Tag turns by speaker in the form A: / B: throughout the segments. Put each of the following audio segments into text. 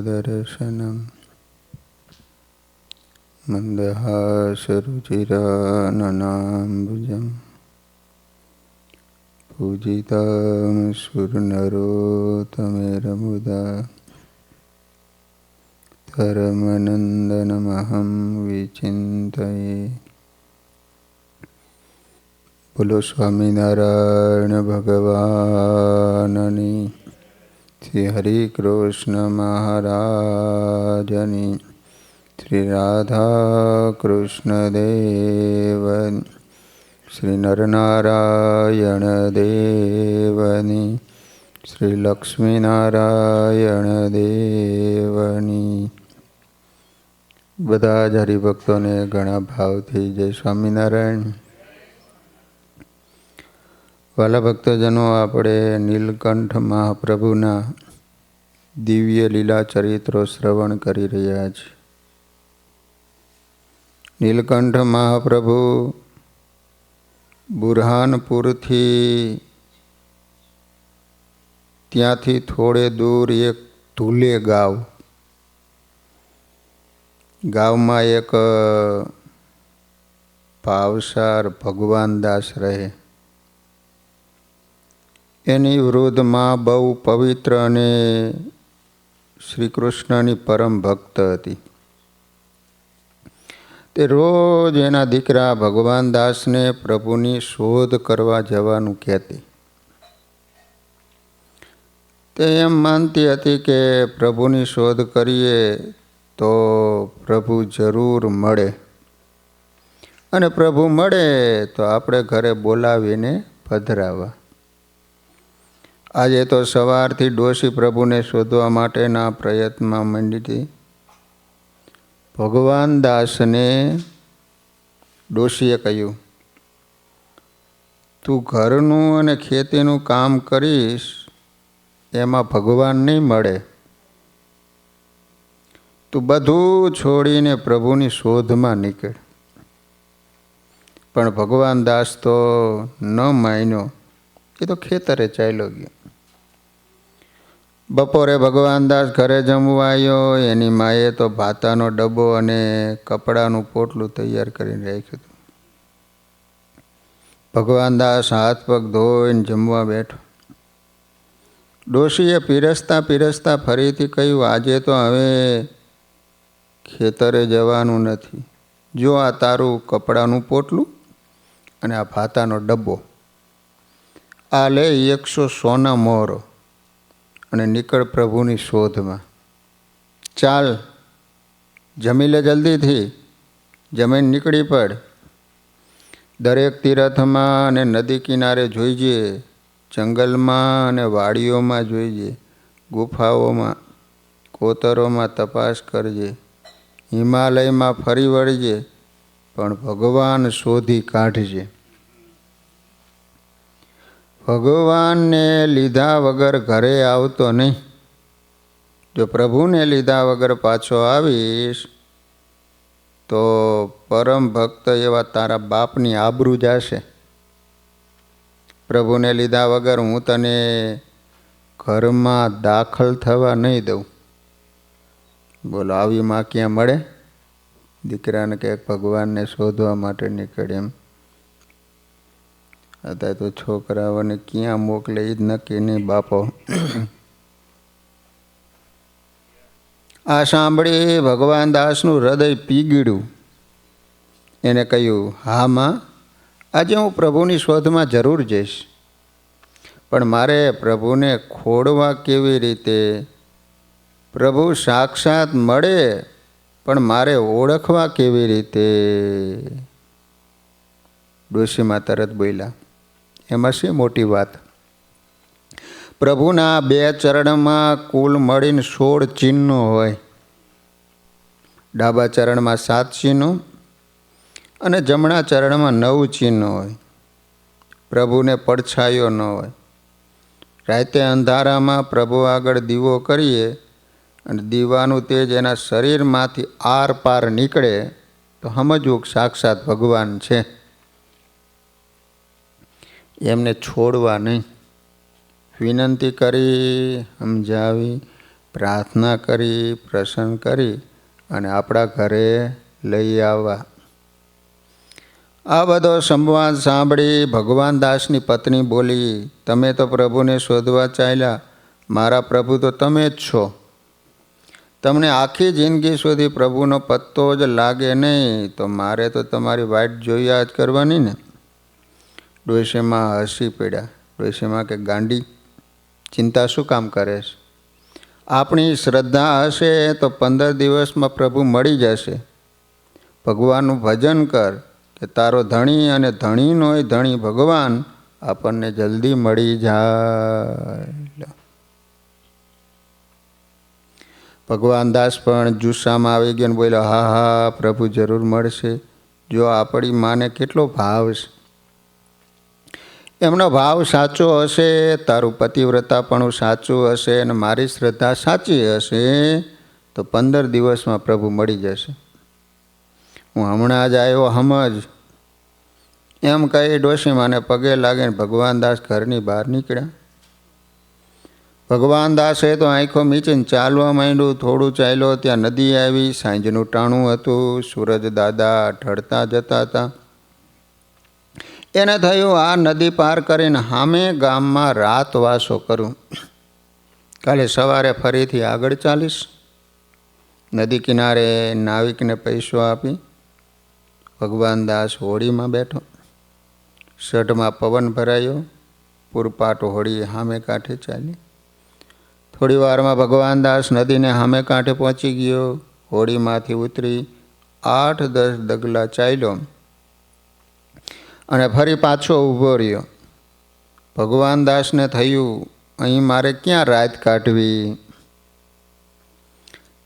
A: दर्शनम् मन्दहासरुचिराननाम्बुजम् पूजितं सुरनरोत्तमेरमुदा धर्मनन्दनमहं विचिन्तये। बोलो स्वामीनारायण भगवाननी, श्री हरि कृष्ण महाराजनी, श्री राधा कृष्ण देवनी, श्री नरनारायण देवनी, श्री लक्ष्मीनारायण देवनी। બધા જ હરિભક્તોને ઘણા ભાવથી જય સ્વામિનારાયણ। વાલા ભક્તજનો, આપણે નીલકંઠ મહાપ્રભુના દિવ્ય લીલા ચરિત્રો શ્રવણ કરી રહ્યા છીએ। નીલકંઠ મહાપ્રભુ બુરહાનપુરથી ત્યાંથી થોડે દૂર એક ધુલે ગામમાં એક ભાવસાર ભગવાનદાસ રહે। એની વૃદ્ધ માં બહુ પવિત્ર અને શ્રી કૃષ્ણની પરમ ભક્ત હતી। તે રોજ એના દીકરા ભગવાનદાસને પ્રભુની શોધ કરવા જવાનું કહેતી। તે એમ માનતી હતી કે પ્રભુની શોધ કરીએ તો પ્રભુ જરૂર મળે, અને પ્રભુ મળે તો આપણે ઘરે બોલાવીને પધરાવા। આજે તો સવારથી ડોશી પ્રભુને શોધવા માટેના પ્રયત્નમાં માંડી હતી। ભગવાનદાસને ડોશીએ કહ્યું, તું ઘરનું અને ખેતીનું કામ કરીશ એમાં ભગવાન નહીં મળે, તું બધું છોડીને પ્રભુની શોધમાં નીકળ। પણ ભગવાનદાસ તો ન માન્યો, એ તો ખેતરે ચાલ્યો ગયો। બપોરે ભગવાનદાસ ઘરે જમવા આવ્યો। એની માએ તો ભાતાનો ડબ્બો અને કપડાનું પોટલું તૈયાર કરીને રાખ્યું હતું। ભગવાનદાસ હાથ પગ ધોઈને જમવા બેઠો। ડોશીએ પીરસતા પીરસતા ફરીથી કહ્યું, આજે તો હવે ખેતરે જવાનું નથી। જો આ તારું કપડાનું પોટલું અને આ ભાતાનો ડબ્બો, આ લે 100 સોના મોહરો અને નીકળ પ્રભુની શોધમાં। ચાલ, જમી લે જલ્દીથી, જમીને નીકળી પડ। દરેક તીર્થમાં અને નદી કિનારે જોઈજે, જંગલમાં અને વાડીઓમાં જોઈજે, ગુફાઓમાં, કોતરોમાં તપાસ કરજે, હિમાલયમાં ફરી વળજે, પણ ભગવાન શોધી કાઢજે। ભગવાનને લીધા વગર ઘરે આવતો નહીં। જો પ્રભુને લીધા વગર પાછો આવીશ તો પરમ ભક્ત એવા તારા બાપની આબરૂ જશે। પ્રભુને લીધા વગર હું તને ઘરમાં દાખલ થવા નહીં દઉં। બોલો, આવી માં ક્યાં મળે? દીકરાને કે ભગવાનને શોધવા માટે નીકળે એમ। અત્યારે તો છોકરાઓને ક્યાં મોકલે એ જ નક્કી નહીં બાપો। આ સાંભળી ભગવાનદાસનું હૃદય પીગળ્યું। એને કહ્યું, હા માં, આજે હું પ્રભુની શોધમાં જરૂર જઈશ, પણ મારે પ્રભુને ખોડવા કેવી રીતે? પ્રભુ સાક્ષાત મળે પણ મારે ઓળખવા કેવી રીતે? ડોશીમાં તરત બોલ્યા, એમાં શી મોટી વાત? પ્રભુના 2 ચરણમાં કુલ મળીને 16 ચિહ્નો હોય। ડાબા ચરણમાં 7 ચિહ્નો અને જમણા ચરણમાં 9 ચિહ્નો હોય। પ્રભુને પડછાયો ન હોય। રાતે અંધારામાં પ્રભુ આગળ દીવો કરીએ અને દીવાનું તેજ એના શરીરમાંથી આર પાર નીકળે તો સમજવું સાક્ષાત ભગવાન છે। એમને છોડવા નહીં, વિનંતી કરી, સમજાવી, પ્રાર્થના કરી, પ્રસન્ન કરી અને આપણા ઘરે લઈ આવવા. આ બધો સંવાદ સાંભળી ભગવાન દાસની પત્ની બોલી, તમે તો પ્રભુને શોધવા ચાલ્યા, મારા પ્રભુ તો તમે જ છો. તમને આખી જિંદગી સુધી પ્રભુનો પત્તો જ લાગે નહીં, તો મારે તો તમારી વાટ જોયા જ કરવાની ને. ડોશીમાં હસી પડ્યા. ડોશીમાં કે ગાંડી, ચિંતા શું કામ કરે છે? આપણી શ્રદ્ધા હશે તો 15 દિવસમાં પ્રભુ મળી જશે. ભગવાનનું ભજન કર કે તારો ધણી અને ધણીનોય ધણી ભગવાન આપણને જલ્દી મળી જાય. ભગવાન દાસ પણ જુસ્સામાં આવી ગયો ને બોલ્યો, હા હા પ્રભુ જરૂર મળશે. જો આપણી માને કેટલો ભાવ છે. એમનો ભાવ સાચો હશે, તારું પતિવ્રતાપણું સાચું હશે અને મારી શ્રદ્ધા સાચી હશે તો 15 દિવસમાં પ્રભુ મળી જશે. હું હમણાં જ આવ્યો સમજ, એમ કહી ડોશીમાને પગે લાગીને ભગવાન દાસ ઘરની બહાર નીકળ્યા. ભગવાન દાસે તો આંખો મીચીને ચાલવા માંડ્યું. થોડું ચાલ્યો ત્યાં નદી આવી. સાંજનું ટાણું હતું. સૂરજ દાદા ઢળતા જતા હતા. એને થયું આ નદી પાર કરીને સામે ગામમાં રાતવાસો કરું, કાલે સવારે ફરીથી આગળ ચાલીશ. નદી કિનારે નાવિકને પૈસો આપી ભગવાન દાસ હોડીમાં બેઠો. સઢમાં પવન ભરાયો. પૂરપાટ હોડી સામે કાંઠે ચાલી. થોડી વારમાં ભગવાન દાસ નદીને સામે કાંઠે પહોંચી ગયો. હોડીમાંથી ઉતરી 8-10 ડગલા ચાલ્યો અને ફરી પાછો ઊભો રહ્યો. ભગવાન દાસને થયું અહીં મારે ક્યાં રાત કાઢવી.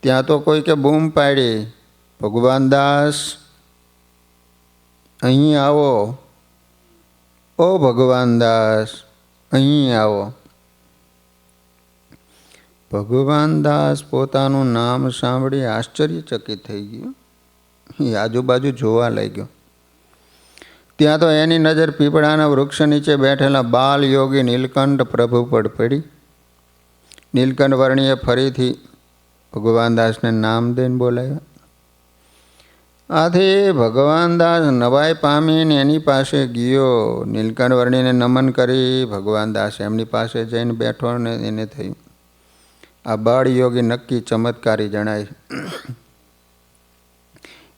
A: ત્યાં તો કોઈકે બૂમ પાડી, ભગવાન દાસ અહીં આવો, ઓ ભગવાન દાસ અહીં આવો. ભગવાન દાસ પોતાનું નામ સાંભળી આશ્ચર્યચકિત થઈ ગયો. એ આજુબાજુ જોવા લાગ્યો. ત્યાં તો એની નજર પીપળાના વૃક્ષ નીચે બેઠેલા બાલ યોગી નીલકંઠ પ્રભુ પર પડી. નીલકંઠ વર્ણીએ ફરીથી ભગવાન દાસને નામ દઈને બોલાવ્યા. આથી ભગવાન દાસ નવાઈ પામીને એની પાસે ગયો. નીલકંઠ વર્ણીને નમન કરી ભગવાન દાસ એમની પાસે જઈને બેઠો ને એને થયું આ બાળ યોગી નક્કી ચમત્કારી જણાય.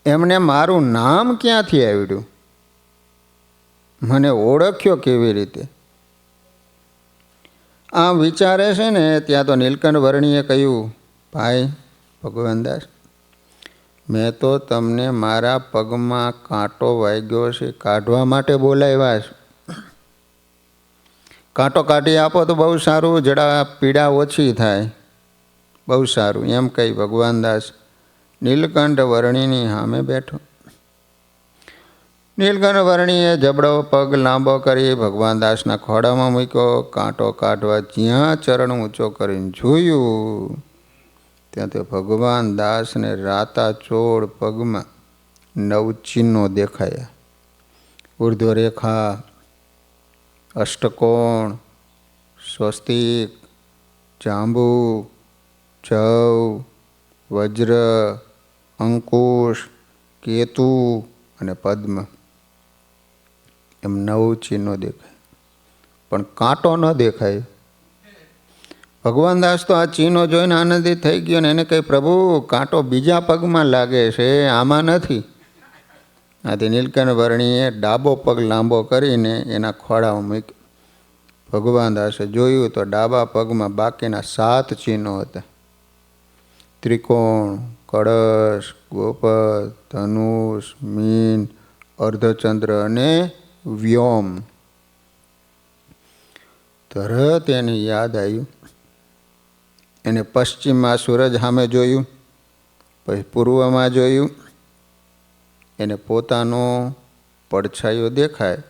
A: એમને મારું નામ ક્યાંથી આવડ્યું, મને ઓળખ્યો કેવી રીતે? આમ વિચારે છે ને ત્યાં તો નીલકંઠ વર્ણીએ કહ્યું, ભાઈ ભગવાન દાસ, મેં તો તમને મારા પગમાં કાંટો વાગ્યો છે કાઢવા માટે બોલાવ્યા છે. કાંટો કાઢી આપો તો બહુ સારું, જરા પીડા ઓછી થાય, બહુ સારું. એમ કહી ભગવાન દાસ નીલકંઠ વર્ણીની સામે બેઠો. નીલકંઠ વર્ણીએ જબડો પગ લાંબો કરી ભગવાન દાસના ખોડામાં મૂક્યો. કાંટો કાઢવા જ્યાં ચરણ ઊંચો કરીને જોયું ત્યાં તો ભગવાન દાસને રાતા ચોળ પગમાં 9 ચિહ્નો દેખાયા. ઉર્ધ્વરેખા, અષ્ટકોણ, સ્વસ્તિક, જાંબુ, જવ, વજ્ર, અંકુશ, કેતુ અને પદ્મ, એમ 9 ચિહ્નો દેખાય, પણ કાંટો ન દેખાય. ભગવાન દાસ તો આ ચિહ્નો જોઈને આનંદિત થઈ ગયો ને એને કહે, પ્રભુ કાંટો બીજા પગમાં લાગે છે, આમાં નથી. આથી નીલકંઠ વર્ણીએ ડાબો પગ લાંબો કરીને એના ખોળામાં મૂક્યો. ભગવાન દાસે જોયું તો ડાબા પગમાં બાકીના 7 ચિહ્નો હતા: ત્રિકોણ, કળશ, ગોપદ, ધનુષ, મીન, અર્ધચંદ્ર અને વ્યોમ. તરત એને યાદ આવ્યું. એને પશ્ચિમમાં સૂરજ સામે જોયું, પછી પૂર્વમાં જોયું. એને પોતાનો પડછાયો દેખાય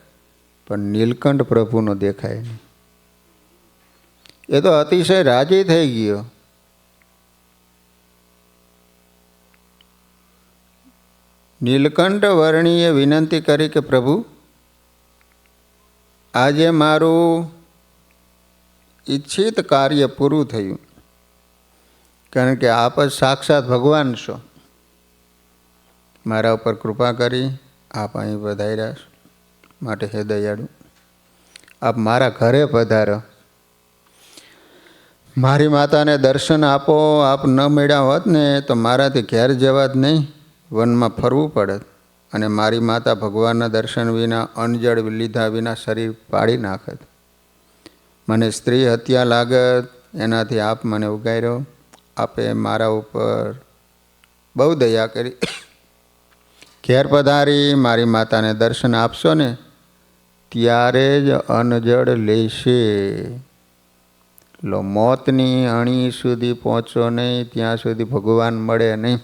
A: પણ નીલકંઠ પ્રભુનો દેખાય નહીં. એ તો અતિશય રાજી થઈ ગયો. નીલકંઠ વર્ણીએ વિનંતી કરી કે પ્રભુ, આજે મારું ઈચ્છિત કાર્ય પૂરું થયું. કારણ કે આપ જ સાક્ષાત ભગવાન છો. મારા ઉપર કૃપા કરી આપ અહીં પધાર્યા છો, માટે હે દયાળુ, આપ મારા ઘરે પધારો. મારી માતાને દર્શન આપો. આપ ન મળ્યા હોત ને તો મારાથી ઘેર જવા જ નહીં, વનમાં ફરવું પડત, અને મારી માતા ભગવાનના દર્શન વિના, અન્નજળ લીધા વિના શરીર પાડી નાખત. મને સ્ત્રી હત્યા લાગત, એનાથી આપ મને ઉગાર્યો. આપે મારા ઉપર બહુ દયા કરી. ઘેર પધારી મારી માતાને દર્શન આપશો ને ત્યારે જ અન્નજળ લેશે. લો, મોતની અણી સુધી પહોંચો નહીં ત્યાં સુધી ભગવાન મળે નહીં.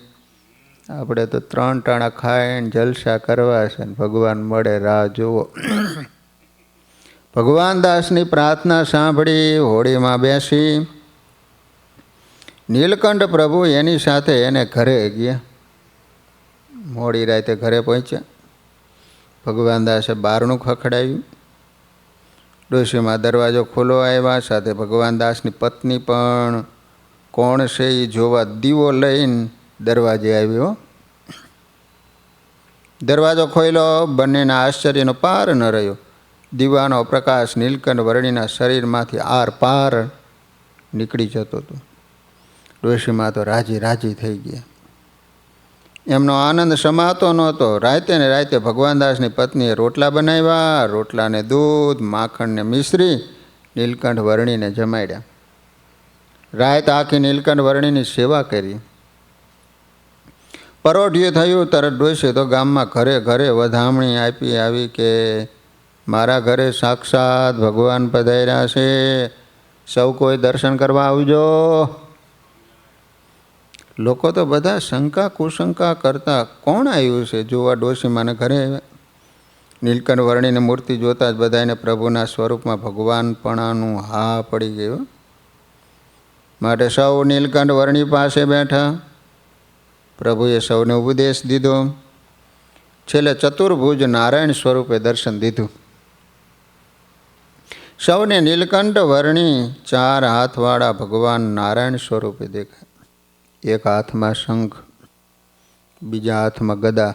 A: આપણે તો 3 ટાણા ખાઈને જલસા કરવા છે ને ભગવાન મળે રાહ જુઓ. ભગવાન દાસની પ્રાર્થના સાંભળી હોડીમાં બેસી નીલકંઠ પ્રભુ એની સાથે એને ઘરે ગયા. મોડી રાતે ઘરે પહોંચ્યા. ભગવાન દાસે બારણું ખખડાવ્યું. ડોશીમાં દરવાજો ખુલ્લો આવ્યા. સાથે ભગવાન દાસની પત્ની પણ કોણ છે એ જોવા દીવો લઈને દરવાજે આવ્યો. દરવાજો ખોલ્યો. બંનેના આશ્ચર્યનો પાર ન રહ્યો. દીવાનો પ્રકાશ નીલકંઠ વર્ણિના શરીરમાંથી આર પાર નીકળી જતો હતો. ડોશીમાં તો રાજી રાજી થઈ ગયા. એમનો આનંદ સમાતો નહોતો. રાતે ને રાતે ભગવાનદાસની પત્નીએ રોટલા બનાવ્યા. રોટલાને દૂધ, માખણને મિશ્રી નીલકંઠ વર્ણીને જમાડ્યા. રાત આખી નીલકંઠ વર્ણીની સેવા કરી. પરોઢિયું થયું તરત ડોશી તો ગામમાં ઘરે ઘરે વધામણી આપી આવી કે મારા ઘરે સાક્ષાત ભગવાન પધાર્યા છે, સૌ કોઈ દર્શન કરવા આવજો. લોકો તો બધા શંકા કુશંકા કરતા કોણ આવ્યું છે જોવા ડોશીમાને ઘરે આવ્યા. નીલકંઠ વર્ણીની મૂર્તિ જોતા જ બધાને પ્રભુના સ્વરૂપમાં ભગવાનપણાનું હા પડી ગયું. માટે સૌ નીલકંઠ વર્ણી પાસે બેઠા. પ્રભુએ સૌને ઉપદેશ દીધો. છેલ્લે ચતુર્ભુજ નારાયણ સ્વરૂપે દર્શન દીધું. સૌને નીલકંઠ વર્ણી 4 હાથવાળા ભગવાન નારાયણ સ્વરૂપે દેખાય. એક હાથમાં શંખ, બીજા હાથમાં ગદા,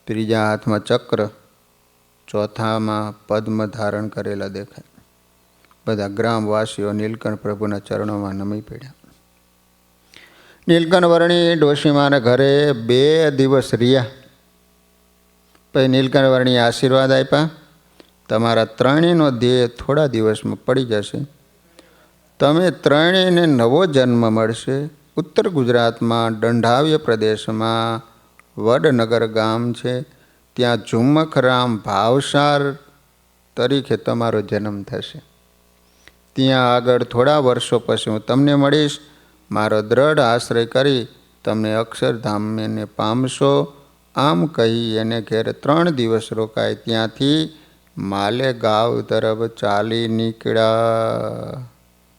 A: ત્રીજા હાથમાં ચક્ર, ચોથામાં પદ્મ ધારણ કરેલા દેખાય. બધા ગ્રામવાસીઓ નીલકંઠ પ્રભુના ચરણોમાં નમી પડ્યા. નીલકંઠ વર્ણી ડોશીમાના ઘરે 2 દિવસ રહ્યા. પછી નીલકંઠ વર્ણીએ આશીર્વાદ આપ્યા. તમારા ત્રણેયનો દેહ થોડા દિવસમાં પડી જશે. તમે ત્રણેયને નવો જન્મ મળશે. ઉત્તર ગુજરાતમાં દંઢાવ્ય પ્રદેશમાં વડનગર ગામ છે. ત્યાં ઝુમ્મખરામ ભાવસાર તરીકે તમારો જન્મ થશે. ત્યાં આગળ થોડા વર્ષો પછી હું તમને મળીશ. મારો દ્રઢ આશ્રય કરી તમને અક્ષરધામને પામશો. આમ કહી એને ઘેર 3 દિવસ રોકાય. ત્યાંથી માલેગાંવ તરફ ચાલી નીકળ્યા.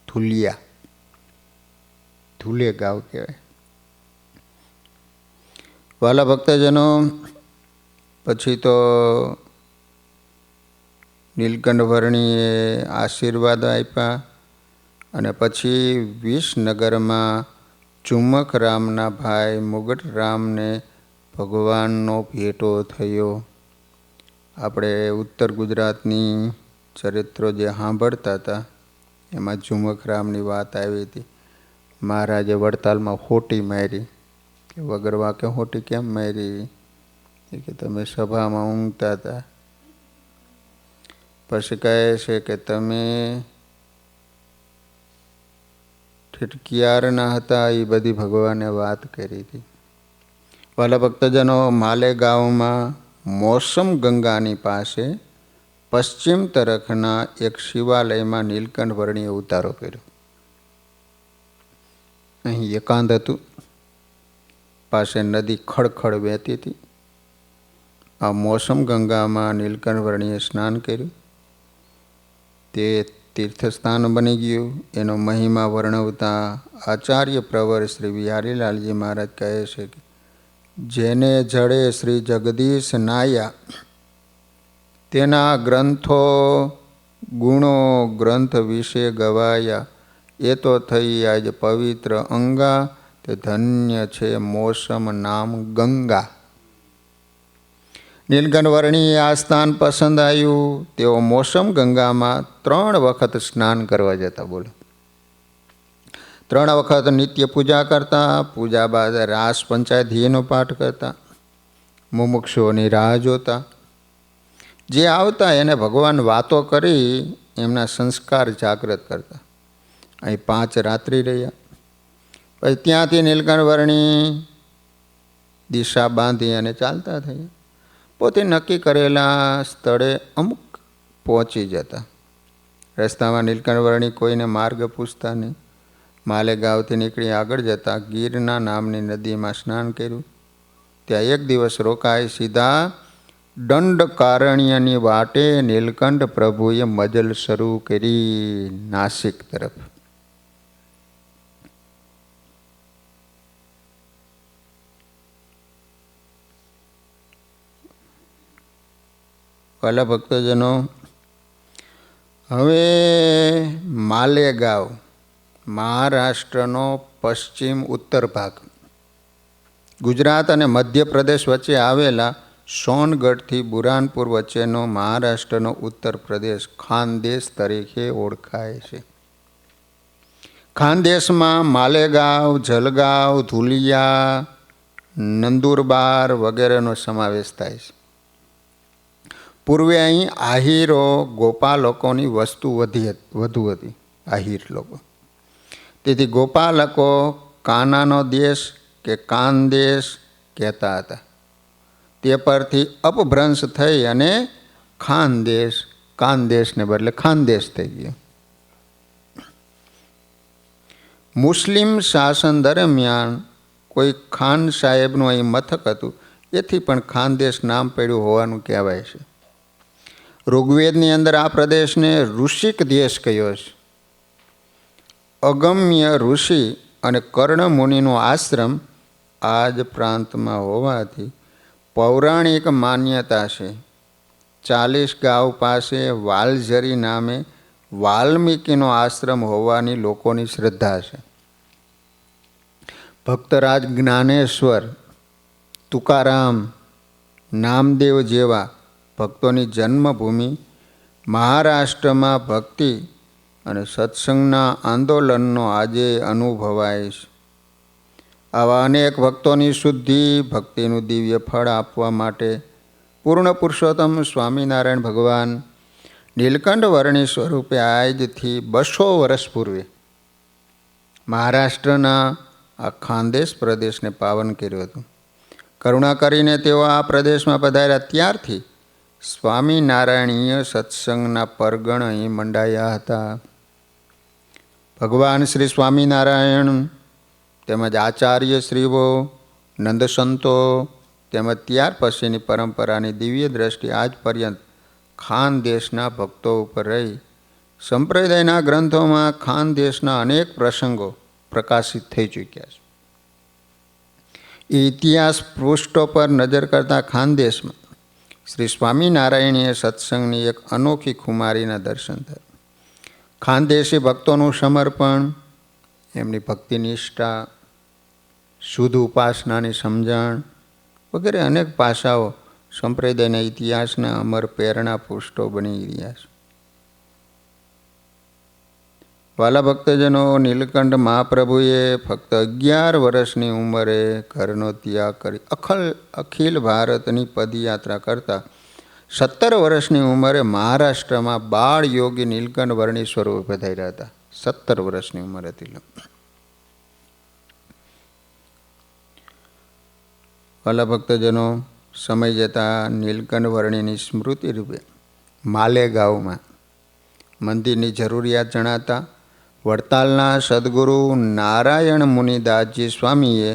A: ધુલિયા, ધુલે ગાવ કહેવાય. વાલા ભક્તજનો, પછી તો નીલકંઠ વર્ણીએ આશીર્વાદ આપ્યા અને પછી વિસનગરમાં ઝુમ્મખરામના ભાઈ મુગટરામને ભગવાનનો ભેટો થયો. આપણે ઉત્તર ગુજરાતની ચરિત્રો જે સાંભળતા હતા એમાં ઝુમ્મખરામની વાત આવી હતી. મહારાજે વડતાલમાં હોટી મારી કે વગર વાંકે હોટી કેમ મારી? કે તમે સભામાં ઊંઘતા હતા. પછી કહે છે કે તમે ઠીઠકિયારના હતા. એ બધી ભગવાને વાત કરી હતી. વાલા ભક્તજનો, માલેગાંવમાં મોસમ ગંગાની પાસે પશ્ચિમ તરફના એક શિવાલયમાં નીલકંઠ વર્ણીએ ઉતારો કર્યો. અહીં એકાંત હતું. પાસે નદી ખડખડ વહેતી હતી. આ મોસમ ગંગામાં નીલકંઠ વર્ણીએ સ્નાન કર્યું. તે તીર્થસ્થાન બની ગયું. એનો મહિમા વર્ણવતા આચાર્ય પ્રવર શ્રી બિહારીલાલજી મહારાજ કહે છે કે જેને જડે શ્રી જગદીશ નાયા, તેના ગ્રંથો ગુણો ગ્રંથ વિશે ગવાયા. એ તો થઈ આજ પવિત્ર અંગા, તે ધન્ય છે મોસમ નામ ગંગા. નીલકંઠ વર્ણીએ આ સ્થાન પસંદ આવ્યું. તેઓ મોસમ ગંગામાં 3 વખત સ્નાન કરવા જતા. બોલો, 3 વખત નિત્ય પૂજા કરતા. પૂજા બાદ રાસ પંચાધ્યાયનો પાઠ કરતા. મુમુક્ષુઓની રાહ જોતા. જે આવતા એને ભગવાન વાતો કરી એમના સંસ્કાર જાગૃત કરતા. અહીં 5 રાત્રિ રહ્યા. પછી ત્યાંથી નીલકંઠ વર્ણી દિશા બાંધી અને ચાલતા થયા. પોતે નક્કી કરેલા સ્થળે અમુક પહોંચી જતા. રસ્તામાં નીલકંઠ વર્ણી કોઈને માર્ગ પૂછતા નહીં. માલેગાંવથી નીકળી આગળ જતા ગીરના નામની નદીમાં સ્નાન કર્યું. ત્યાં 1 દિવસ રોકાઈ સીધા દંડકારણ્યની વાટે નીલકંઠ પ્રભુએ મજલ શરૂ કરી નાસિક તરફ. વાલા ભક્તજનો, હવે માલેગાંવ મહારાષ્ટ્રનો પશ્ચિમ ઉત્તર ભાગ, ગુજરાત અને મધ્યપ્રદેશ વચ્ચે આવેલા સોનગઢથી બુરાનપુર વચ્ચેનો મહારાષ્ટ્રનો ઉત્તર પ્રદેશ ખાનદેશ તરીકે ઓળખાય છે. ખાનદેશમાં માલેગાંવ, જલગાંવ, ધુલિયા, નંદુરબાર વગેરેનો સમાવેશ થાય છે. પૂર્વે અહીં આહીરો ગોપાલકોની વસ્તુ વધુ હતી. આહીર લોકો, તેથી ગોપાલકો કાનાનો દેશ કે કાનદેશ કહેતા હતા. તે પરથી અપભ્રંશ થઈ અને કાનદેશને બદલે ખાનદેશ થઈ ગયો. મુસ્લિમ શાસન દરમિયાન કોઈ ખાન સાહેબનું અહીં મથક હતું, એથી પણ ખાનદેશ નામ પડ્યું હોવાનું કહેવાય છે. ઋગ્વેદની અંદર આ પ્રદેશને ઋષિક દેશ કહ્યો છે. અગમ્ય ઋષિ અને કર્ણ મુનિનો આશ્રમ આ જ પ્રાંતમાં હોવાથી પૌરાણિક માન્યતા છે. 40 ગાંવ પાસે વાલઝરી નામે વાલ્મીકીનો આશ્રમ હોવાની લોકોની શ્રદ્ધા છે. ભક્તરાજ જ્ઞાનેશ્વર, તુકારામ, નામદેવ જેવા ભક્તોની જન્મભૂમિ મહારાષ્ટ્રમાં ભક્તિ અને સત્સંગના આંદોલનનો આજે અનુભવાય છે. આવા અનેક ભક્તોની શુદ્ધિ, ભક્તિનું દિવ્ય ફળ આપવા માટે પૂર્ણ પુરુષોત્તમ સ્વામિનારાયણ ભગવાન નીલકંઠ વર્ણી સ્વરૂપે આજથી 200 વર્ષ પૂર્વે મહારાષ્ટ્રના આ ખાનદેશ પ્રદેશને પાવન કર્યો હતો. કરુણા કરીને તેઓ આ પ્રદેશમાં પધાર્યા ત્યારથી સ્વામિનારાયણીય સત્સંગના પરગણ અહીં મંડાયા હતા. ભગવાન શ્રી સ્વામિનારાયણ તેમજ આચાર્ય શ્રીઓ, નંદસંતો તેમજ ત્યાર પછીની પરંપરાની દિવ્ય દ્રષ્ટિ આજ પર્યંત ખાનદેશના ભક્તો ઉપર રહી સંપ્રદાયના ગ્રંથોમાં ખાનદેશના અનેક પ્રસંગો પ્રકાશિત થઈ ચૂક્યા છે. ઇતિહાસ પૃષ્ઠો પર નજર કરતા ખાનદેશમાં શ્રી સ્વામિનારાયણીય સત્સંગની એક અનોખી ખુમારીના દર્શન થાય. ખાનદેશી ભક્તોનું સમર્પણ, એમની ભક્તિ નિષ્ઠા, શુદ્ધ ઉપાસનાની સમજણ વગેરે અનેક પાસાઓ સંપ્રદાયના ઇતિહાસના અમર પ્રેરણા પૃષ્ઠો બની રહ્યા છે. વાલા ભક્તજનો, નીલકંઠ મહાપ્રભુએ ફક્ત 11 વર્ષની ઉંમરે ઘરનો ત્યાગ કરી અખિલ ભારતની પદયાત્રા કરતા 17 વર્ષની ઉંમરે મહારાષ્ટ્રમાં બાળ યોગી નીલકંઠ વર્ણી સ્વરૂપે પધાર્યા હતા. 17 વર્ષની ઉંમર હતી. વાલા ભક્તજનો, સમય જતાં નીલકંઠ વર્ણીની સ્મૃતિ રૂપે માલેગાંવમાં મંદિરની જરૂરિયાત જણાતા વડતાલના સદગુરુ નારાયણ મુનિદાસજી સ્વામીએ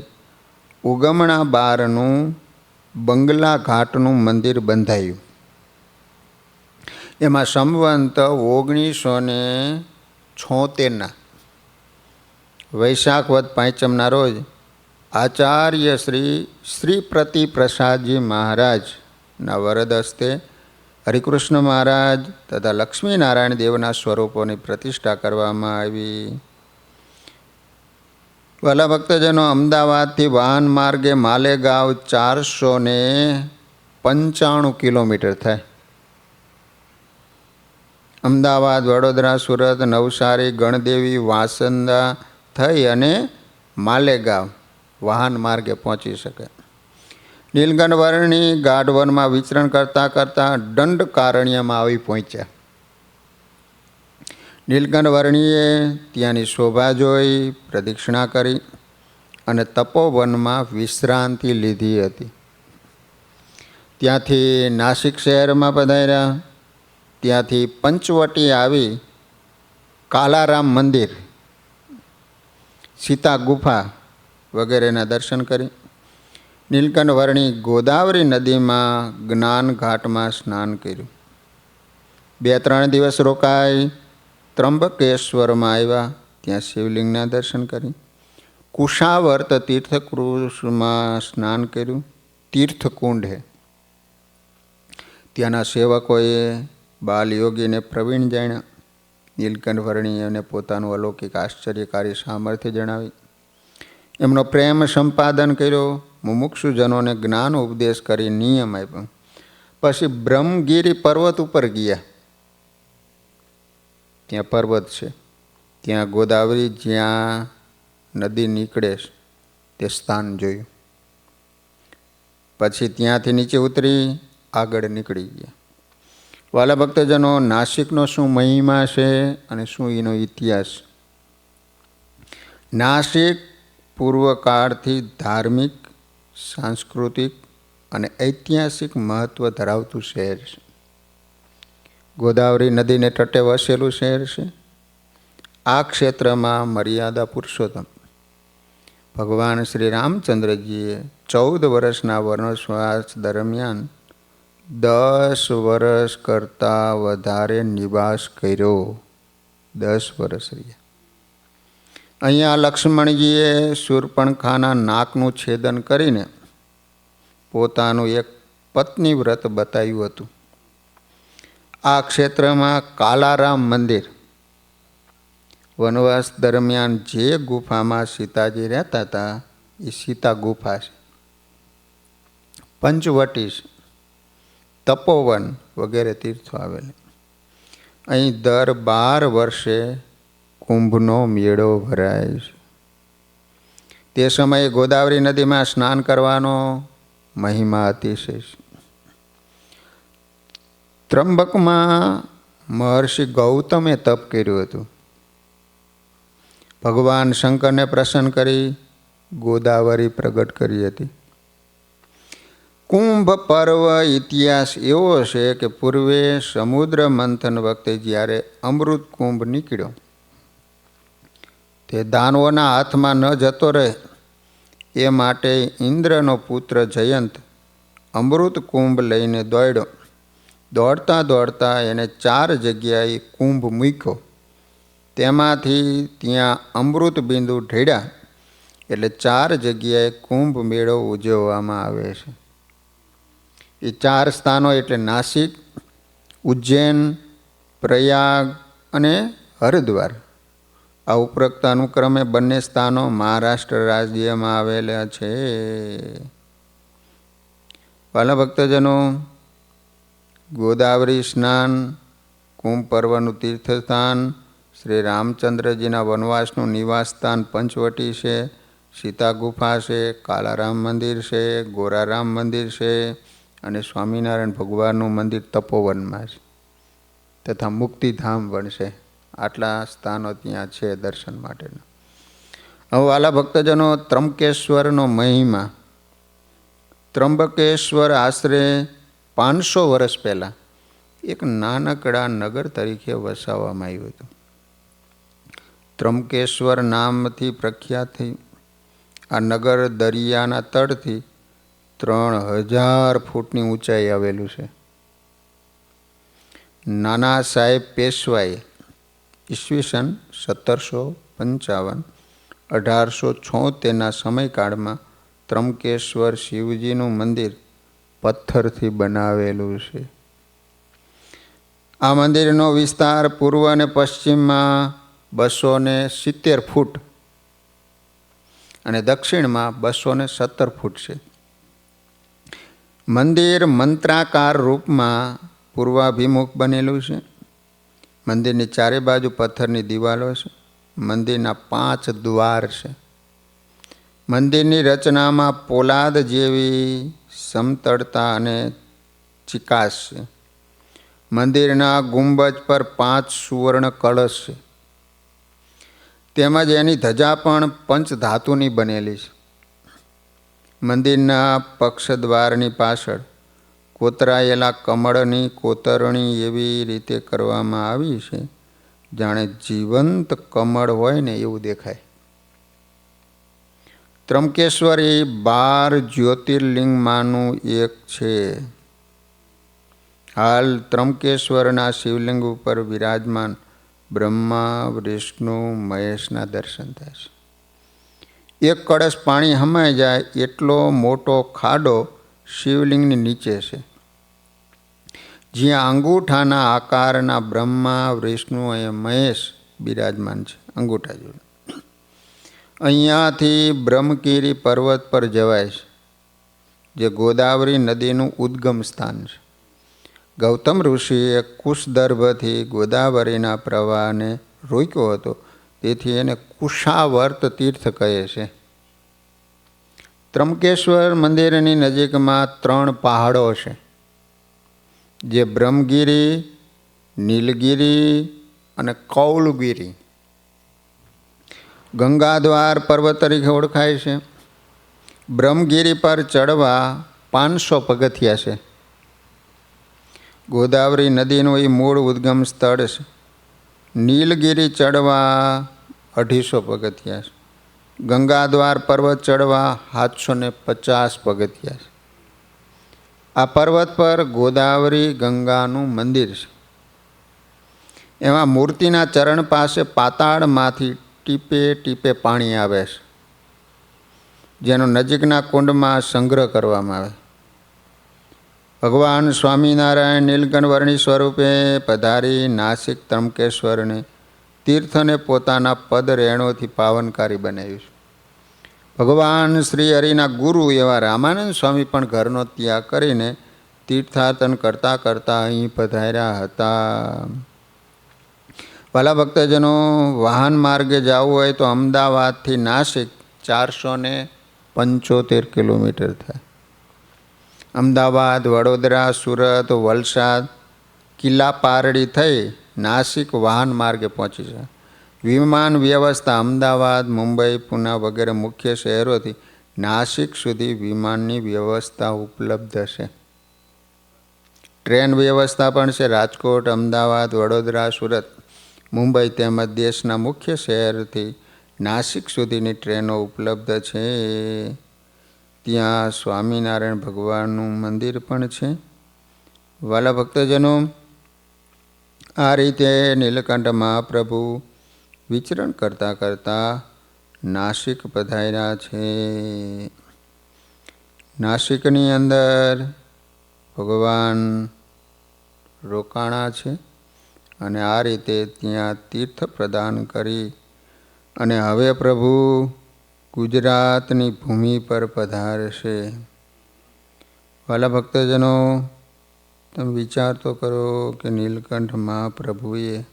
A: ઉગમણા બારનું બંગલા ઘાટનું મંદિર બંધાયું. એમાં સંવંત 1976 વૈશાખ વદ 5 રોજ આચાર્ય શ્રી પ્રતિ પ્રસાદજી મહારાજના વરદ હસ્તે હરિકૃષ્ણ મહારાજ તથા લક્ષ્મીનારાયણ દેવના સ્વરૂપોની પ્રતિષ્ઠા કરવામાં આવી. વાલા ભક્તજનો, અમદાવાદથી વાહન માર્ગે માલેગાંવ 495 કિલોમીટર થાય. અમદાવાદ, વડોદરા, સુરત, નવસારી, ગણદેવી, વાંસદા થઈ અને માલેગાંવ વાહન માર્ગે પહોંચી શકે. નીલકંઠ વર્ણી ગાઢ વનમાં વિચરણ કરતાં કરતાં દંડકારણ્યમાં આવી પહોંચ્યા. નીલકંઠ વર્ણીએ ત્યાંની શોભા જોઈ, પ્રદક્ષિણા કરી અને તપોવનમાં વિશ્રાંતિ લીધી હતી. ત્યાંથી નાસિક શહેરમાં પધાર્યા. ત્યાંથી પંચવટી આવી કાલારામ મંદિર, સીતા ગુફા વગેરેના દર્શન કરી. નીલકંઠ વર્ણી ગોદાવરી નદીમાં જ્ઞાન ઘાટમાં સ્નાન કર્યું. 2-3 દિવસ રોકાઈ ત્રંબકેશ્વરમાં આવ્યા. ત્યાં શિવલિંગના દર્શન કરી. કુશાવર્ત તીર્થકૃષમાં સ્નાન કર્યું. તીર્થકુંડ હે. ત્યાંના સેવકોએ બાલયોગીને પ્રવીણ જાણ્યા. નીલકંઠ વર્ણીએ પોતાનું અલૌકિક આશ્ચર્યકારી સામર્થ્ય જણાવી. એમનો પ્રેમ સંપાદન કર્યો. મુમુક્ષુજનોને જ્ઞાન ઉપદેશ કરી નિયમ આપ્યો. પછી બ્રહ્મગીરી પર્વત ઉપર ગયા. ત્યાં પર્વત છે, ત્યાં ગોદાવરી જ્યાં નદી નીકળે તે સ્થાન જોયું. પછી ત્યાંથી નીચે ઉતરી આગળ નીકળી ગયા. વાલા ભક્તજનો, નાસિકનો શું મહિમા છે અને શું એનો ઇતિહાસ. નાસિક પૂર્વકાળથી ધાર્મિક, સાંસ્કૃતિક અને ઐતિહાસિક મહત્ત્વ ધરાવતું શહેર છે. ગોદાવરી નદીને તટે વસેલું શહેર છે. આ ક્ષેત્રમાં મર્યાદા પુરુષોત્તમ ભગવાન શ્રી રામચંદ્રજીએ 14 વર્ષના વનવાસ દરમિયાન 10 વર્ષ કરતાં વધારે નિવાસ કર્યો. 10 વર્ષ રહ્યા. અહીંયા લક્ષ્મણજીએ શૂર્પણખાના નાકનું છેદન કરીને પોતાનું એક પત્ની વ્રત બતાવ્યું હતું. આ ક્ષેત્રમાં કાલારામ મંદિર, વનવાસ દરમિયાન જે ગુફામાં સીતાજી રહેતા હતા એ સીતા ગુફા છે. પંચવટી છે, તપોવન વગેરે તીર્થો આવેલા. અહીં દર 12 વર્ષે કુંભનો મેળો ભરાય છે. તે સમયે ગોદાવરી નદીમાં સ્નાન કરવાનો મહિમા અતિશય છે. ત્રંબકમાં મહર્ષિ ગૌતમે તપ કર્યું હતું. ભગવાન શંકરને પ્રસન્ન કરી ગોદાવરી પ્રગટ કરી હતી. કુંભ પર્વ ઇતિહાસ એવો છે કે પૂર્વે સમુદ્ર મંથન વખતે જ્યારે અમૃત કુંભ નીકળ્યો તે દાનવોના હાથમાં ન જતો રહે એ માટે ઇન્દ્રનો પુત્ર જયંત અમૃત કુંભ લઈને દોડ્યો. દોડતા દોડતા એને 4 જગ્યાએ કુંભ મૂક્યો. તેમાંથી ત્યાં અમૃત બિંદુ ઢળ્યા એટલે 4 જગ્યાએ કુંભ મેળો ઉજવવામાં આવે છે. એ 4 સ્થાનો એટલે નાસિક, ઉજ્જૈન, પ્રયાગ અને હરિદ્વાર. આ ઉપરોક્ત અનુક્રમે બંને સ્થાનો મહારાષ્ટ્ર રાજ્યમાં આવેલા છે. વાલા ભક્તજનો, ગોદાવરી સ્નાન, કુંભ પર્વનું તીર્થસ્થાન, શ્રી રામચંદ્રજીના વનવાસનું નિવાસ સ્થાન પંચવટી છે, સીતા ગુફા છે, કાલારામ મંદિર છે, ગોરારામ મંદિર છે અને સ્વામિનારાયણ ભગવાનનું મંદિર તપોવનમાં છે તથા મુક્તિધામ પણ છે. આટલા સ્થાનો ત્યાં છે દર્શન માટેના. હવે વાલા ભક્તજનો, ત્રંબકેશ્વરનો મહિમા. ત્રંબકેશ્વર આશરે 500 વર્ષ પહેલાં એક નાનકડા નગર તરીકે વસાવવામાં આવ્યું હતું. ત્રંબકેશ્વર નામથી પ્રખ્યાત થઈ. આ નગર દરિયાના તળથી 3000 ફૂટની ઊંચાઈ આવેલું છે. નાના સાહેબ પેશવાએ ઈસવીસન 1755 1876ના સમયકાળમાં ત્રંબકેશ્વર શિવજીનું મંદિર પથ્થરથી બનાવેલું છે. આ મંદિરનો વિસ્તાર પૂર્વ અને પશ્ચિમમાં 270 ફૂટ અને દક્ષિણમાં 217 ફૂટ છે. મંદિર મંત્રાકાર રૂપમાં પૂર્વાભિમુખ બનેલું છે. મંદિરની ચારે બાજુ પથ્થરની દિવાલો છે. મંદિરના 5 દ્વાર છે. મંદિરની રચનામાં પોલાદ જેવી સમતળતા અને ચિકાસ છે. મંદિરના ગુંબજ પર 5 સુવર્ણ કળશ છે. તેમજ એની ધજા પણ પંચધાતુની બનેલી છે. મંદિરના પક્ષદ્વારની પાછળ કોતરાયેલા કમળની કોતરણી એવી રીતે કરવામાં આવી છે જાણે જીવંત કમળ હોય ને એવું દેખાય. ત્રંબકેશ્વર એ 12 જ્યોતિર્લિંગમાંનું એક છે. હાલ ત્રંબકેશ્વરના શિવલિંગ ઉપર વિરાજમાન બ્રહ્મા, વિષ્ણુ, મહેશના દર્શન થાય છે. એક કળશ પાણી હમાઈ જાય એટલો મોટો ખાડો શિવલિંગની નીચે છે, જ્યાં અંગૂઠાના આકારના બ્રહ્મા, વિષ્ણુ અને મહેશ બિરાજમાન છે. અંગૂઠા જોડે અહીંયાથી બ્રહ્મગીરી પર્વત પર જવાય છે, જે ગોદાવરી નદીનું ઉદ્ગમ સ્થાન છે. ગૌતમ ઋષિએ કુશદર્ભથી ગોદાવરીના પ્રવાહને રોક્યો હતો, તેથી એને કુશાવર્ત તીર્થ કહે છે. ત્રંબકેશ્વર મંદિરની નજીકમાં 3 પહાડો છે, જે બ્રહ્મગીરી, નીલગિરી અને કૌલગિરી ગંગાદ્વાર પર્વત તરીકે ઓળખાય છે. બ્રહ્મગીરી પર ચડવા 500 પગથિયા છે. ગોદાવરી નદીનું એ મૂળ ઉદ્ગમ સ્થળ છે. નીલગિરી ચડવા 250 પગથિયા છે. ગંગાદ્વાર પર્વત ચડવા 750 પગથિયા છે. આ પર્વત પર ગોદાવરી ગંગાનું મંદિર છે. એમાં મૂર્તિના ચરણ પાસે પાતાળમાંથી ટીપે ટીપે પાણી આવે છે, જેનો નજીકના કુંડમાં સંગ્રહ કરવામાં આવે. ભગવાન સ્વામિનારાયણ નીલકંઠ વર્ણી સ્વરૂપે પધારી નાસિક ત્રંબકેશ્વરને તીર્થને પોતાના પદ રેણોથી પાવનકારી બનાવ્યું છે. ભગવાન શ્રી હરિના ગુરુ એવા રામાનંદ સ્વામી પણ ઘરનો ત્યાગ કરીને તીર્થાટન કરતાં કરતાં અહીં પધાર્યા હતા. ભલા ભક્તજનો, વાહન માર્ગે જવું હોય તો અમદાવાદથી નાસિક 475 કિલોમીટર થાય. અમદાવાદ, વડોદરા, સુરત, વલસાડ, કિલ્લા પારડી થઈ નાસિક વાહન માર્ગે પહોંચી જાય. વિમાન વ્યવસ્થા અમદાવાદ, મુંબઈ, પુના વગેરે મુખ્ય શહેરોથી નાસિક સુધી વિમાનની વ્યવસ્થા ઉપલબ્ધ છે. ટ્રેન વ્યવસ્થા પણ છે. રાજકોટ, અમદાવાદ, વડોદરા, સુરત, મુંબઈ તેમજ દેશના મુખ્ય શહેરથી નાસિક સુધીની ટ્રેનો ઉપલબ્ધ છે. ત્યાં સ્વામિનારાયણ ભગવાનનું મંદિર પણ છે. વાલા ભક્તજનો, આ રીતે નીલકંઠ મહાપ્રભુ વિચરણ કરતાં કરતાં નાસિક પધાર્યા છે. નાસિકની અંદર ભગવાન રોકાણા છે અને આ રીતે ત્યાં તીર્થ પ્રદાન કરી અને હવે પ્રભુ ગુજરાતની ભૂમિ પર પધારશે. વાલા ભક્તજનો, તમે વિચાર તો કરો કે નીલકંઠ મહાપ્રભુએ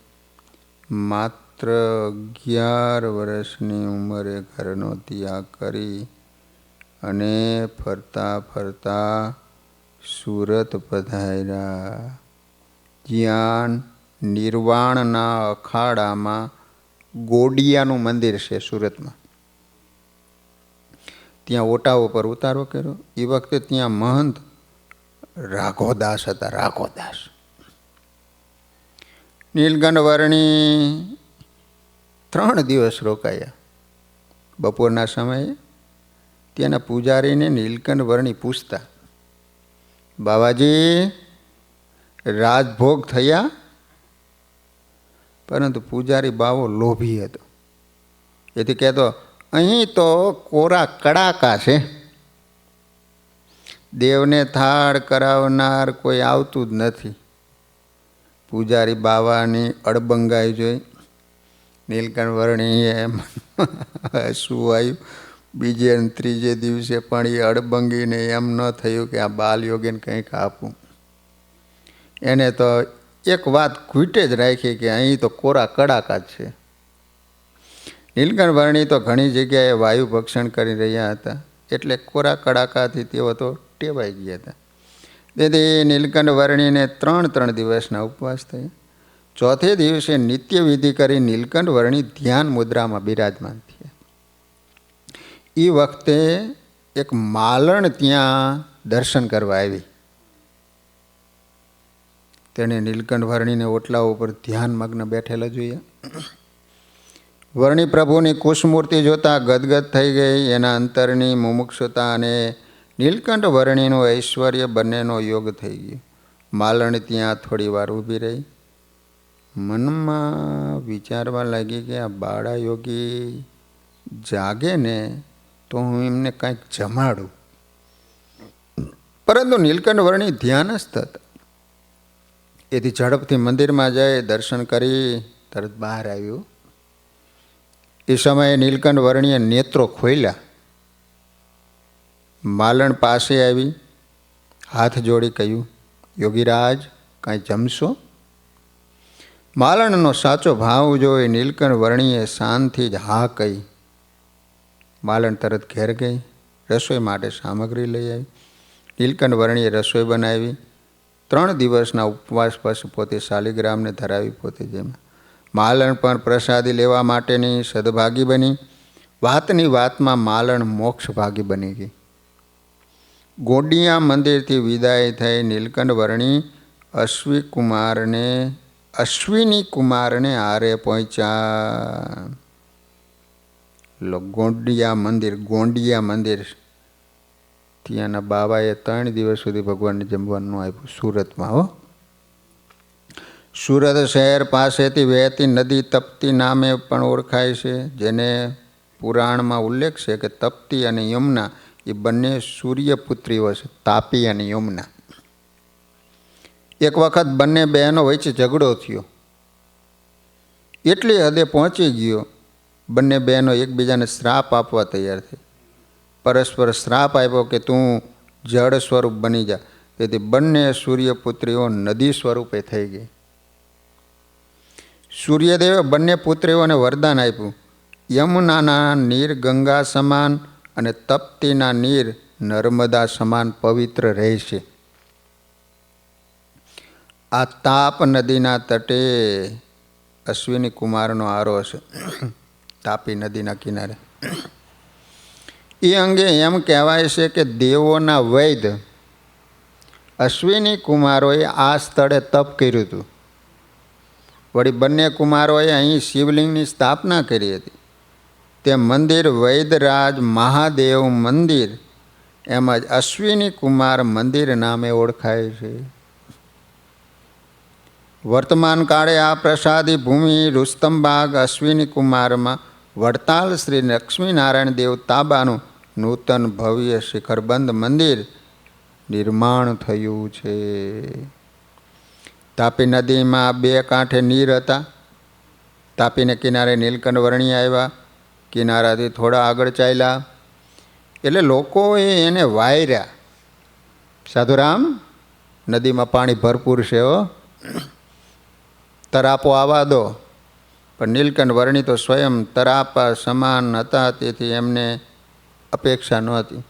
A: માત્ર 11 વર્ષની ઉંમરે ઘરનો ત્યાગ કરી અને ફરતા ફરતા સુરત પધાર્યા, જ્યાં નિર્વાણના અખાડામાં ગોડિયાનું મંદિર છે સુરતમાં. ત્યાં ઓટા ઉપર ઉતારો કર્યો. એ વખતે ત્યાં મહંત રાઘોદાસ હતા. રાઘોદાસ નીલકંઠ વર્ણી 3 દિવસ રોકાયા. બપોરના સમયે ત્યાંના પૂજારીને નીલકંઠ વર્ણી પૂછતા, બાવાજી રાજભોગ થયા? પરંતુ પૂજારી બાવો લોભી હતો. એથી કહેતો, અહીં તો કોરા કડાકા છે, દેવને થાળ કરાવનાર કોઈ આવતું જ નથી. પૂજારી બાવાની અડબંગાઈ જોઈ નીલકંઠ વર્ણીએ શું આવ્યું, બીજે અને ત્રીજે દિવસે પણ એ અડબંગીને એમ ન થયું કે આ બાલયોગીને કંઈક આપું. એને તો એક વાત ઘૂંટે જ રાખી કે અહીં તો કોરા કડાકા જ છે. નીલકંઠ વર્ણી તો ઘણી જગ્યાએ વાયુ ભક્ષણ કરી રહ્યા હતા, એટલે કોરા કડાકાથી તેઓ તો ટેવાઈ ગયા હતા. તેથી નીલકંઠ વર્ણીને 3 દિવસના ઉપવાસ થયા. ચોથે દિવસે નિત્ય વિધિ કરી નીલકંઠ વર્ણી ધ્યાન મુદ્રામાં બિરાજમાન થયા. એ વખતે એક માલણ ત્યાં દર્શન કરવા આવી. તેણે નીલકંઠ વર્ણીને ઓટલા ઉપર ધ્યાનમગ્ન બેઠેલા જોયા. વર્ણી પ્રભુની કુશમૂર્તિ જોતા ગદગદ થઈ ગઈ. એના અંતરની મુમુક્ષુતા અને નીલકંઠ વર્ણીનું ઐશ્વર્ય બંનેનો યોગ થઈ ગયો. માલણ ત્યાં થોડી વાર ઊભી રહી. મનમાં વિચારવા લાગી કે આ બાળા યોગી જાગે ને તો હું એમને કાંઈક જમાડું. પરંતુ નીલકંઠ વર્ણી ધ્યાનસ્થ હતા. એથી ઝડપથી મંદિરમાં જઈ દર્શન કરી તરત બહાર આવ્યું. એ સમયે નીલકંઠ વર્ણીએ નેત્રો ખોલ્યા. માલણ પાસે આવી હાથ જોડી કહ્યું, યોગીરાજ કાંઈ જમશો? માલણનો સાચો ભાવ જોઈ નીલકંઠ વર્ણીએ શાંતિથી જ હા કહી. માલણ તરત ઘેર ગઈ. રસોઈ માટે સામગ્રી લઈ આવી. નીલકંઠ વર્ણીએ રસોઈ બનાવી. 3 દિવસના ઉપવાસ પછી પોતે શાલિગ્રામને ધરાવી પોતે જેમાં. માલણ પણ પ્રસાદી લેવા માટેની સદભાગી બની. વાતની વાતમાં માલણ મોક્ષભાગી બની ગઈ. ગોંડિયા મંદિરથી વિદાય થઈ નીલકંઠ વર્ણી અશ્વિની કુમારને હારે પહોંચ્યા. ગોંડિયા મંદિર ત્યાંના બાબાએ 3 દિવસ સુધી ભગવાનને જમવાનું આપ્યું સુરતમાં. હો, સુરત શહેર પાસેથી વહેતી નદી તપ્તી નામે પણ ઓળખાય છે, જેને પુરાણમાં ઉલ્લેખ છે કે તપ્તી અને યમુના એ બંને સૂર્યપુત્રીઓ છે, તાપી અને યમુના. એક વખત બંને બહેનો વચ્ચે ઝઘડો થયો. એટલી હદે પહોંચી ગયો, બંને બહેનો એકબીજાને શ્રાપ આપવા તૈયાર થઈ. પરસ્પર શ્રાપ આપ્યો કે તું જળ સ્વરૂપ બની જા. તેથી બંને સૂર્યપુત્રીઓ નદી સ્વરૂપે થઈ ગઈ. સૂર્યદેવે બંને પુત્રીઓને વરદાન આપ્યું, યમુનાના નીર ગંગા સમાન અને તપ્તીના નીર નર્મદા સમાન પવિત્ર રહેશે. આ તાપ નદીના તટે અશ્વિની કુમારનો આરો છે, તાપી નદીના કિનારે. એ અંગે એમ કહેવાય છે કે દેવોના વૈદ્ય અશ્વિની કુમારોએ આ સ્થળે તપ કર્યું હતું. વળી બંને કુમારોએ અહીં શિવલિંગની સ્થાપના કરી હતી. તે મંદિર વૈદરાજ મહાદેવ મંદિર એમ જ અશ્વિની કુમાર મંદિર નામે ઓળખાય છે. વર્તમાન કાળે આ પ્રસાદી ભૂમિ રુસ્તમબાગ અશ્વિની કુમારમાં વડતાલ શ્રી લક્ષ્મીનારાયણ દેવ તાબાનું નૂતન ભવ્ય શિખરબંધ મંદિર નિર્માણ થયું છે. તાપી નદીમાં 2 કાંઠે નીર હતા. તાપીને કિનારે નીલકંઠ વર્ણી આવ્યા. કિનારાથી થોડા આગળ ચાલ્યા એટલે લોકોએ એને વાયર્યા. સાધુરામ, નદીમાં પાણી ભરપૂર છે, હો, તરાપો આવવા દો. પણ નીલકંઠ વર્ણી તો સ્વયં તરાપા સમાન હતા, તેથી એમને અપેક્ષા નહોતી.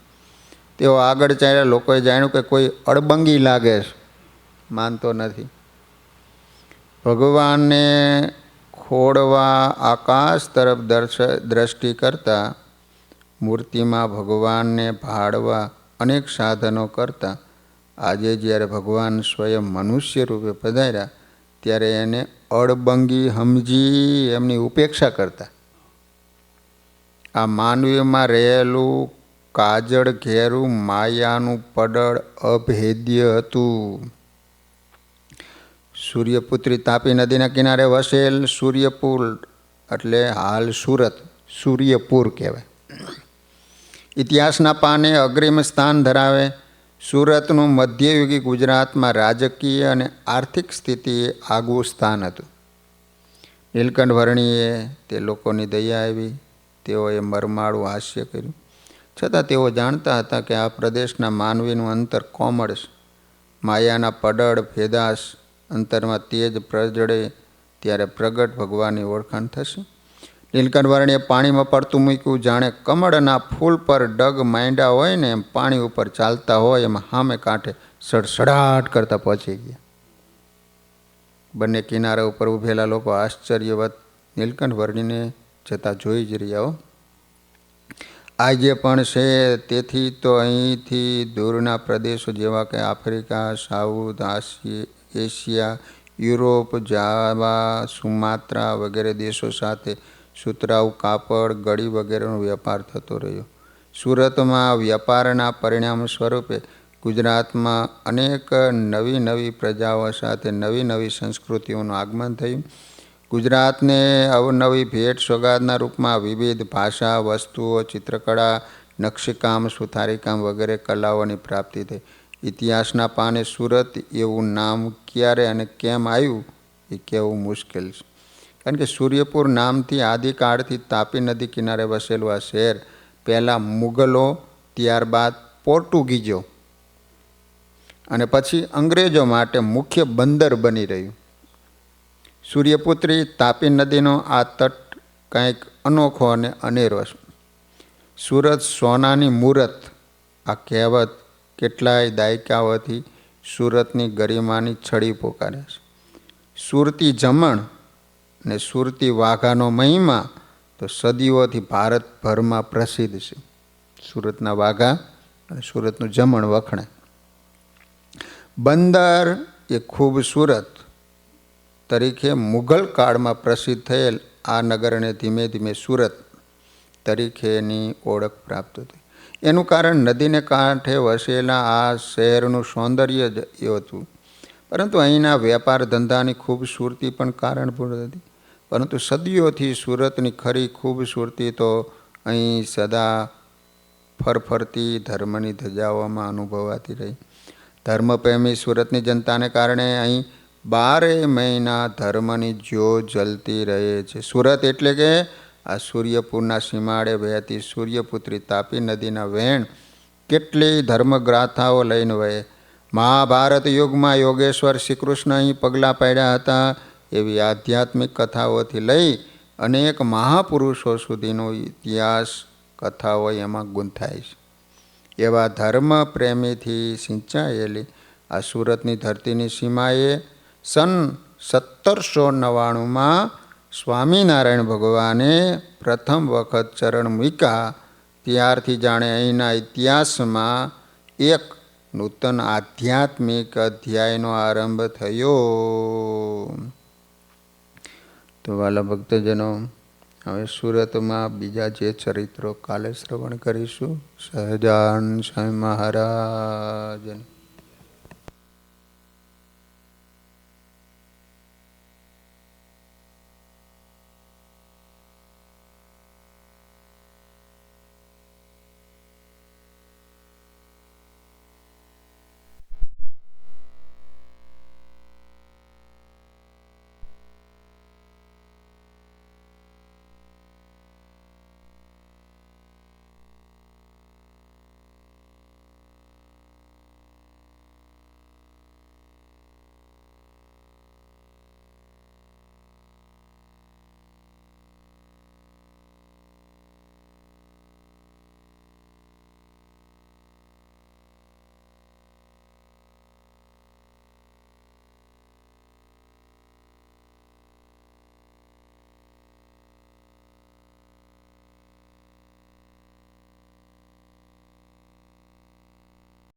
A: તેઓ આગળ ચાલ્યા. લોકોએ જાણ્યું કે કોઈ અડબંગી લાગે છે, માનતો નથી. ભગવાનને ખોડવા આકાશ તરફ દ્રષ્ટિ કરતા, મૂર્તિમાં ભગવાનને ભાળવા અનેક સાધનો કરતા આજે જ્યારે ભગવાન સ્વયં મનુષ્ય રૂપે પધાર્યા ત્યારે એને અડબંગી સમજી એમની ઉપેક્ષા કરતા. આ માનવીમાં રહેલું કાજળ ઘેરું માયાનું પડળ અભેદ્ય હતું. સૂર્યપુત્રી તાપી નદીના કિનારે વસેલ સૂર્યપુર એટલે હાલ સુરત સૂર્યપુર કહેવાય. ઇતિહાસના પાને અગ્રિમ સ્થાન ધરાવે. સુરતનું મધ્યયુગી ગુજરાતમાં રાજકીય અને આર્થિક સ્થિતિએ આગવું સ્થાન હતું. નીલકંઠ વર્ણીએ તે લોકોની દયા આવી. તેઓએ મરમાળું હાસ્ય કર્યું. છતાં તેઓ જાણતા હતા કે આ પ્રદેશના માનવીનું અંતર કોમળ છે. માયાના પડળ ભેદાશ અંતરમાં તેજ પ્રજળે ત્યારે પ્રગટ ભગવાનની ઓળખાણ થશે. નીલકંઠ વર્ણીએ પાણીમાં પડતું મૂક્યું, જાણે કમળના ફૂલ પર ડગ માંડ્યા હોય ને એમ પાણી ઉપર ચાલતા હોય એમાં સામે કાંઠે સડસડાટ કરતા પહોંચી ગયા. બંને કિનારા ઉપર ઊભેલા લોકો આશ્ચર્યવત નીલકંઠ વર્ણીને જતા જોઈ જ રહ્યા હો. આજે પણ છે. તેથી તો અહીંથી દૂરના પ્રદેશો જેવા કે આફ્રિકા, સાઉથ એશિયા, યુરોપ, જાવા, સુમાત્રા વગેરે દેશો સાથે સુતરાઉ કાપડ, ગળી વગેરેનો વેપાર થતો રહ્યો. સુરતમાં વ્યાપારના પરિણામ સ્વરૂપે ગુજરાતમાં અનેક નવી નવી પ્રજાઓ સાથે નવી નવી સંસ્કૃતિઓનું આગમન થયું. ગુજરાતને અવનવી ભેટ સોગાદના રૂપમાં વિવિધ ભાષા, વસ્તુઓ, ચિત્રકળા, નકશીકામ, સુથારીકામ વગેરે કલાઓની પ્રાપ્તિ થઈ. ઇતિહાસના પાને સુરત એવું નામ ક્યારે અને કેમ આવ્યું એ કહેવું મુશ્કેલ છે. કારણ કે સૂર્યપુર નામથી આદિકાળથી તાપી નદી કિનારે વસેલું આ શહેર પહેલાં મુગલો, ત્યારબાદ પોર્ટુગીઝો અને પછી અંગ્રેજો માટે મુખ્ય બંદર બની રહ્યું. સૂર્યપુત્રી તાપી નદીનો આ તટ કંઈક અનોખો અને અનેરો છે. સુરત સોનાની મૂરત આ કહેવત કેટલાય દાયકાઓથી સુરતની ગરિમાની છડી પોકારે છે. સુરતી જમણ ને સુરતી વાઘાનો મહિમા તો સદીઓથી ભારતભરમાં પ્રસિદ્ધ છે. સુરતના વાઘા અને સુરતનું જમણ વખણાય. બંદર એ ખૂબસૂરત તરીકે મુઘલ કાળમાં પ્રસિદ્ધ થયેલ આ નગરને ધીમે ધીમે સુરત તરીકેની ઓળખ પ્રાપ્ત થઈ. એનું કારણ નદીને કાંઠે વસેલા આ શહેરનું સૌંદર્ય જ એ હતું. પરંતુ અહીંના વેપાર ધંધાની ખૂબસૂરતી પણ કારણભૂત હતી. પરંતુ સદીઓથી સુરતની ખરી ખૂબસૂરતી તો અહીં સદા ફરફરતી ધર્મની ધજાઓમાં અનુભવાતી રહી. ધર્મપ્રેમી સુરતની જનતાને કારણે અહીં 12 મહિના ધર્મની જ્યોત જલતી રહે છે. સુરત એટલે કે આ સૂર્યપુરના સીમાડે વહેતી સૂર્યપુત્રી તાપી નદીના વહેણ કેટલી ધર્મગ્રાથાઓ લઈને વહે. મહાભારત યુગમાં યોગેશ્વર શ્રીકૃષ્ણ અહીં પગલાં પાડ્યા હતા એવી આધ્યાત્મિક કથાઓથી લઈ અનેક મહાપુરુષો સુધીનો ઇતિહાસ કથાઓ એમાં ગૂંથાય છે. એવા ધર્મ પ્રેમીથી સિંચાયેલી આ સુરતની ધરતીની સીમાએ સન 1799માં સ્વામિનારાયણ ભગવાને પ્રથમ વખત ચરણ મૂક્યા. ત્યારથી જાણે અહીંના ઇતિહાસમાં એક નૂતન આધ્યાત્મિક અધ્યાયનો આરંભ થયો. તો વાલા ભક્તજનો, હવે સુરતમાં બીજા જે ચરિત્રો કાલે શ્રવણ કરીશું. સહજાનંદ સ્વામી મહારાજ.